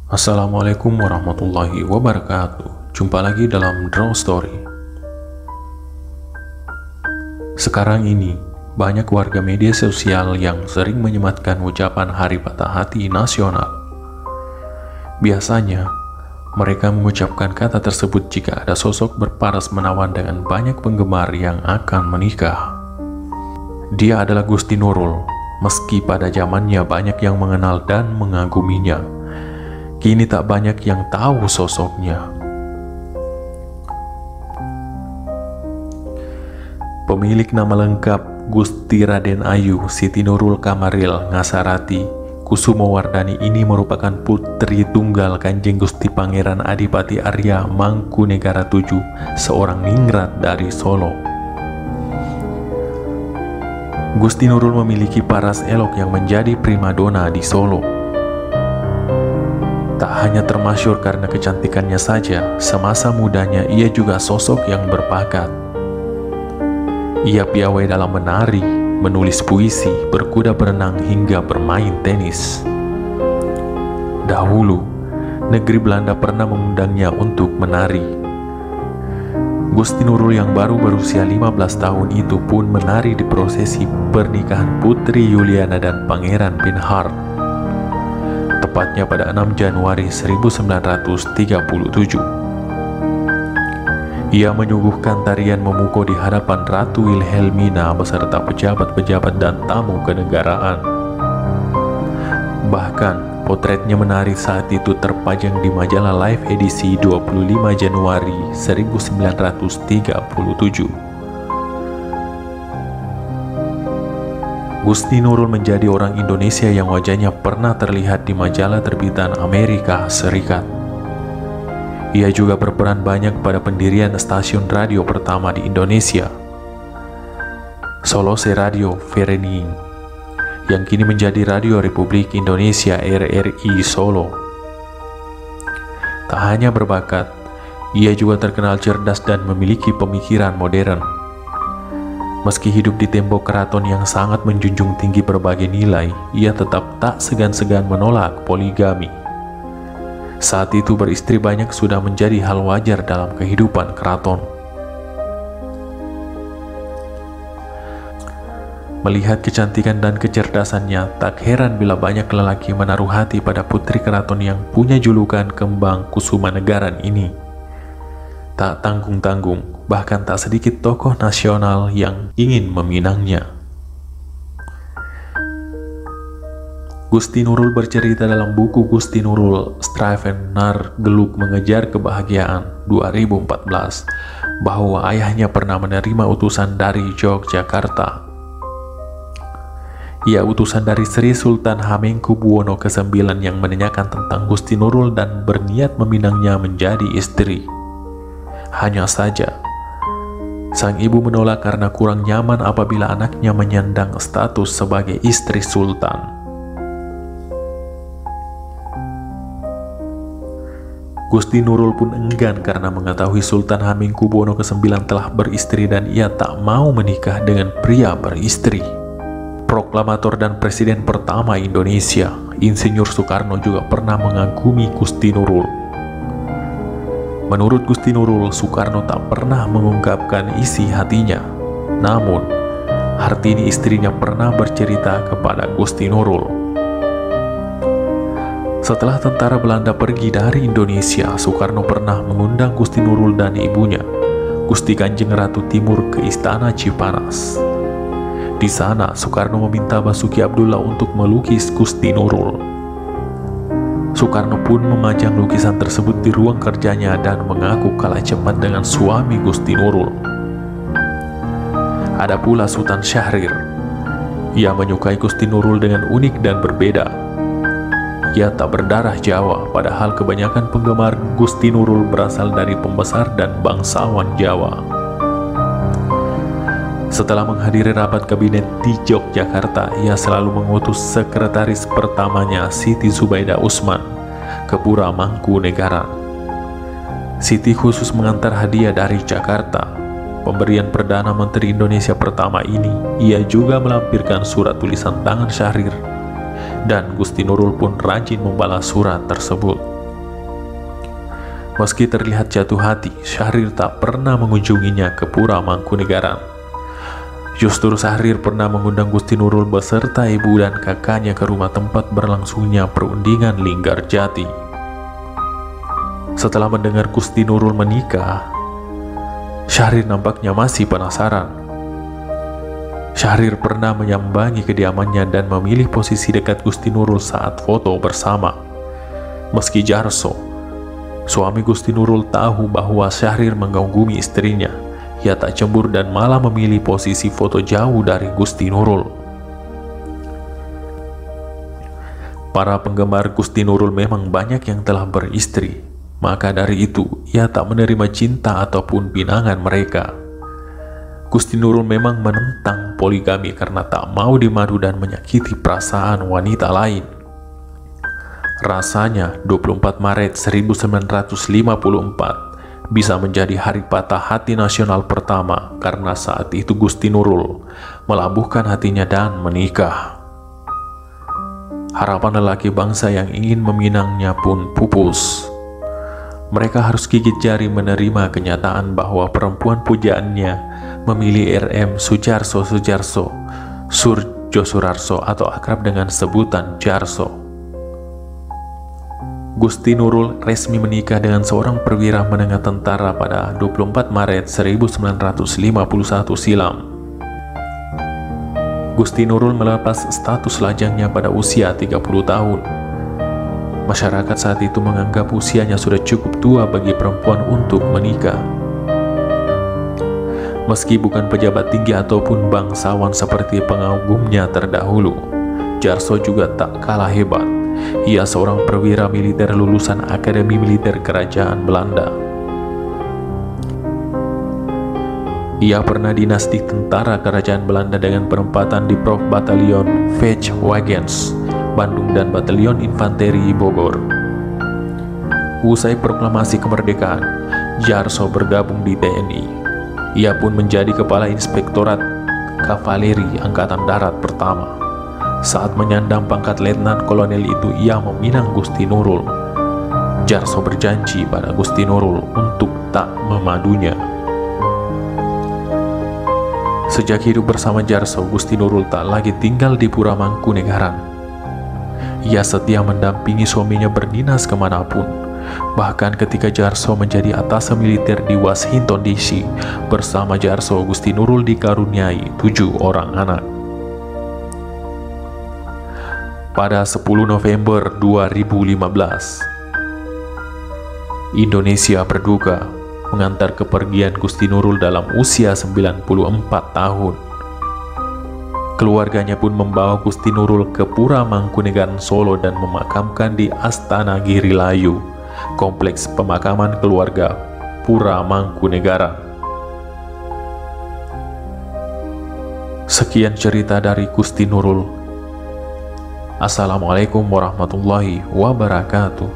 Assalamualaikum warahmatullahi wabarakatuh. Jumpa lagi dalam Draw Story. Sekarang ini, banyak warga media sosial yang sering menyematkan ucapan Hari Patah Hati Nasional. Biasanya, mereka mengucapkan kata tersebut jika ada sosok berparas menawan dengan banyak penggemar yang akan menikah. Dia adalah Gusti Nurul, meski pada zamannya banyak yang mengenal dan mengaguminya. Kini tak banyak yang tahu sosoknya. Pemilik nama lengkap Gusti Raden Ayu Siti Nurul Kamaril Ngasarati Kusumowardhani ini merupakan putri tunggal Kanjeng Gusti Pangeran Adipati Arya Mangkunegara VII, seorang ningrat dari Solo. Gusti Nurul memiliki paras elok yang menjadi primadona di Solo. Tak hanya termasyhur karena kecantikannya saja, semasa mudanya ia juga sosok yang berbakat. Ia piawai dalam menari, menulis puisi, berkuda berenang hingga bermain tenis. Dahulu, negeri Belanda pernah mengundangnya untuk menari. Gusti Nurul yang baru berusia 15 tahun itu pun menari di prosesi pernikahan Putri Juliana dan Pangeran Pinhart, tepatnya pada 6 Januari 1937. Ia menyuguhkan tarian memukau di hadapan Ratu Wilhelmina beserta pejabat-pejabat dan tamu kenegaraan. Bahkan, potretnya menari saat itu terpajang di majalah Life edisi 25 Januari 1937. Gusti Nurul menjadi orang Indonesia yang wajahnya pernah terlihat di majalah terbitan Amerika Serikat. Ia juga berperan banyak pada pendirian stasiun radio pertama di Indonesia, Solose Radio Vereniging, yang kini menjadi Radio Republik Indonesia RRI Solo. Tak hanya berbakat, ia juga terkenal cerdas dan memiliki pemikiran modern. Meski hidup di tembok keraton yang sangat menjunjung tinggi berbagai nilai, ia tetap tak segan-segan menolak poligami. Saat itu beristri banyak sudah menjadi hal wajar dalam kehidupan keraton. Melihat kecantikan dan kecerdasannya, tak heran bila banyak lelaki menaruh hati pada putri keraton yang punya julukan Kembang Kusumanegaran ini. Tak tanggung-tanggung, bahkan tak sedikit tokoh nasional yang ingin meminangnya. Gusti Nurul bercerita dalam buku Gusti Nurul Striven Nar Geluk Mengejar Kebahagiaan 2014 bahwa ayahnya pernah menerima utusan dari Yogyakarta. Ia utusan dari Sri Sultan Hamengkubuwono ke-9 yang menanyakan tentang Gusti Nurul dan berniat meminangnya menjadi istri. Hanya saja, sang ibu menolak karena kurang nyaman apabila anaknya menyandang status sebagai istri sultan. Gusti Nurul pun enggan karena mengetahui Sultan Hamengkubuwono ke-9 telah beristri dan ia tak mau menikah dengan pria beristri. Proklamator dan presiden pertama Indonesia, Insinyur Soekarno juga pernah mengagumi Gusti Nurul. Menurut Gusti Nurul, Soekarno tak pernah mengungkapkan isi hatinya. Namun, Hartini istrinya pernah bercerita kepada Gusti Nurul. Setelah tentara Belanda pergi dari Indonesia, Soekarno pernah mengundang Gusti Nurul dan ibunya, Gusti Kanjeng Ratu Timur, ke Istana Cipanas. Di sana, Soekarno meminta Basuki Abdullah untuk melukis Gusti Nurul. Soekarno pun memajang lukisan tersebut di ruang kerjanya dan mengaku kalah cepat dengan suami Gusti Nurul. Ada pula Sultan Syahrir. Ia menyukai Gusti Nurul dengan unik dan berbeda. Ia tak berdarah Jawa, padahal kebanyakan penggemar Gusti Nurul berasal dari pembesar dan bangsawan Jawa. Setelah menghadiri rapat kabinet di Yogyakarta, ia selalu mengutus sekretaris pertamanya Siti Zubaidah Usman ke Pura Mangkunegara. Siti khusus mengantar hadiah dari Jakarta. Pemberian Perdana Menteri Indonesia pertama ini, ia juga melampirkan surat tulisan tangan Syahrir, dan Gusti Nurul pun rajin membalas surat tersebut. Meski terlihat jatuh hati, Syahrir tak pernah mengunjunginya ke Pura Mangkunegaran. Justru Syahrir pernah mengundang Gusti Nurul beserta ibu dan kakaknya ke rumah tempat berlangsungnya perundingan Linggarjati. Setelah mendengar Gusti Nurul menikah, Syahrir nampaknya masih penasaran. Syahrir pernah menyambangi kediamannya dan memilih posisi dekat Gusti Nurul saat foto bersama. Meski Jarso, suami Gusti Nurul, tahu bahwa Syahrir mengganggu istrinya, ia tak cemburu dan malah memilih posisi foto jauh dari Gusti Nurul. Para penggemar Gusti Nurul memang banyak yang telah beristri, maka dari itu ia tak menerima cinta ataupun pinangan mereka. Gusti Nurul memang menentang poligami karena tak mau dimadu dan menyakiti perasaan wanita lain. Rasanya 24 Maret 1954 bisa menjadi hari patah hati nasional pertama karena saat itu Gusti Nurul melabuhkan hatinya dan menikah. Harapan lelaki bangsa yang ingin meminangnya pun pupus. Mereka harus gigit jari menerima kenyataan bahwa perempuan pujaannya memilih RM Sujarso Surjo Surarso atau akrab dengan sebutan Jarso. Gusti Nurul resmi menikah dengan seorang perwira menengah tentara pada 24 Maret 1951 silam. Gusti Nurul melepas status lajangnya pada usia 30 tahun. Masyarakat saat itu menganggap usianya sudah cukup tua bagi perempuan untuk menikah. Meski bukan pejabat tinggi ataupun bangsawan seperti pengagumnya terdahulu, Jarso juga tak kalah hebat. Ia seorang perwira militer lulusan Akademi Militer Kerajaan Belanda. Ia pernah dinas di tentara kerajaan Belanda dengan penempatan di Prof Batalion Vechtwagens, Bandung dan Batalion Infanteri Bogor. Usai proklamasi kemerdekaan, Jarso bergabung di TNI. Ia pun menjadi Kepala Inspektorat Kavaleri Angkatan Darat pertama. Saat menyandang pangkat Letnan Kolonel itu, ia meminang Gusti Nurul. Jarso berjanji pada Gusti Nurul untuk tak memadunya. Sejak hidup bersama Jarso, Gusti Nurul tak lagi tinggal di Pura Mangkunegaran. Ia setia mendampingi suaminya berdinas kemanapun. Bahkan ketika Jarso menjadi atase militer di Washington DC, bersama Jarso, Gusti Nurul dikaruniai 7 orang anak. Pada 10 November 2015, Indonesia berduka mengantar kepergian Gusti Nurul dalam usia 94 tahun. Keluarganya pun membawa Gusti Nurul ke Pura Mangkunegaran Solo dan memakamkan di Astana Girilayu, kompleks pemakaman keluarga Pura Mangkunegaran. Sekian cerita dari Gusti Nurul. Assalamualaikum warahmatullahi wabarakatuh.